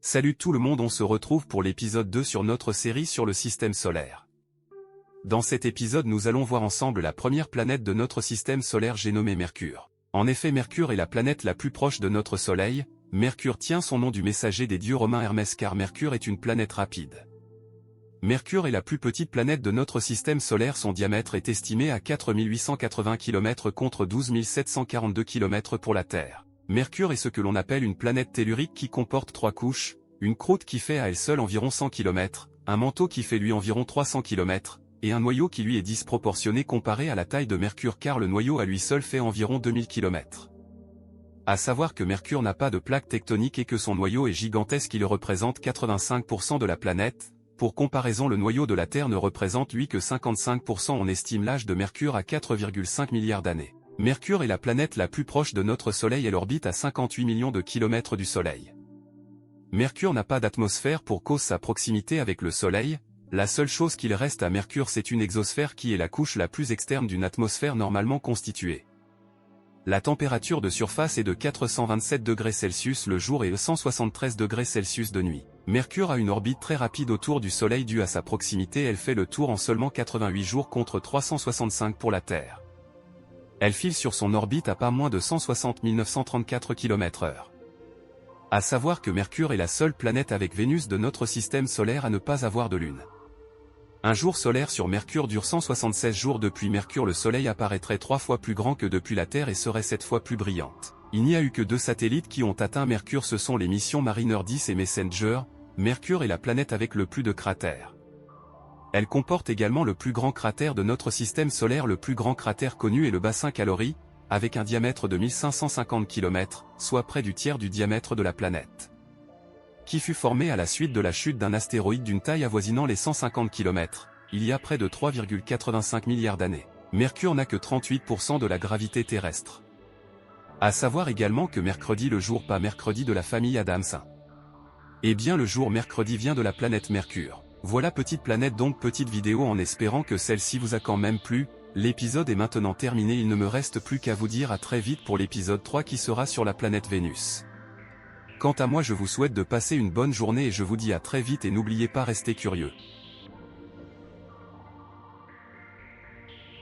Salut tout le monde, on se retrouve pour l'épisode 2 sur notre série sur le système solaire. Dans cet épisode nous allons voir ensemble la première planète de notre système solaire, j'ai nommé Mercure. En effet, Mercure est la planète la plus proche de notre Soleil. Mercure tient son nom du messager des dieux romains Hermès, car Mercure est une planète rapide. Mercure est la plus petite planète de notre système solaire, son diamètre est estimé à 4880 km contre 12 742 km pour la Terre. Mercure est ce que l'on appelle une planète tellurique qui comporte 3 couches, une croûte qui fait à elle seule environ 100 km, un manteau qui fait lui environ 300 km, et un noyau qui lui est disproportionné comparé à la taille de Mercure, car le noyau à lui seul fait environ 2000 km. À savoir que Mercure n'a pas de plaque tectonique et que son noyau est gigantesque, il représente 85% de la planète. Pour comparaison, le noyau de la Terre ne représente lui que 55%, on estime l'âge de Mercure à 4,5 milliards d'années. Mercure est la planète la plus proche de notre Soleil, elle orbite à 58 millions de kilomètres du Soleil. Mercure n'a pas d'atmosphère pour cause sa proximité avec le Soleil. La seule chose qu'il reste à Mercure, c'est une exosphère qui est la couche la plus externe d'une atmosphère normalement constituée. La température de surface est de 427 degrés Celsius le jour et de 173 degrés Celsius de nuit. Mercure a une orbite très rapide autour du Soleil due à sa proximité, elle fait le tour en seulement 88 jours contre 365 pour la Terre. Elle file sur son orbite à pas moins de 160 934 km/h. À savoir que Mercure est la seule planète avec Vénus de notre système solaire à ne pas avoir de lune. Un jour solaire sur Mercure dure 176 jours. Depuis Mercure, le Soleil apparaîtrait 3 fois plus grand que depuis la Terre et serait 7 fois plus brillante. Il n'y a eu que 2 satellites qui ont atteint Mercure, ce sont les missions Mariner 10 et Messenger. Mercure est la planète avec le plus de cratères. Elle comporte également le plus grand cratère de notre système solaire. Le plus grand cratère connu est le bassin Caloris, avec un diamètre de 1550 km, soit près du tiers du diamètre de la planète, qui fut formé à la suite de la chute d'un astéroïde d'une taille avoisinant les 150 km, il y a près de 3,85 milliards d'années. Mercure n'a que 38% de la gravité terrestre. À savoir également que mercredi, le jour pas mercredi de la famille Adams. Eh bien le jour mercredi vient de la planète Mercure. Voilà, petite planète donc, petite vidéo, en espérant que celle-ci vous a quand même plu. L'épisode est maintenant terminé, il ne me reste plus qu'à vous dire à très vite pour l'épisode 3 qui sera sur la planète Vénus. Quant à moi, je vous souhaite de passer une bonne journée et je vous dis à très vite, et n'oubliez pas, restez curieux.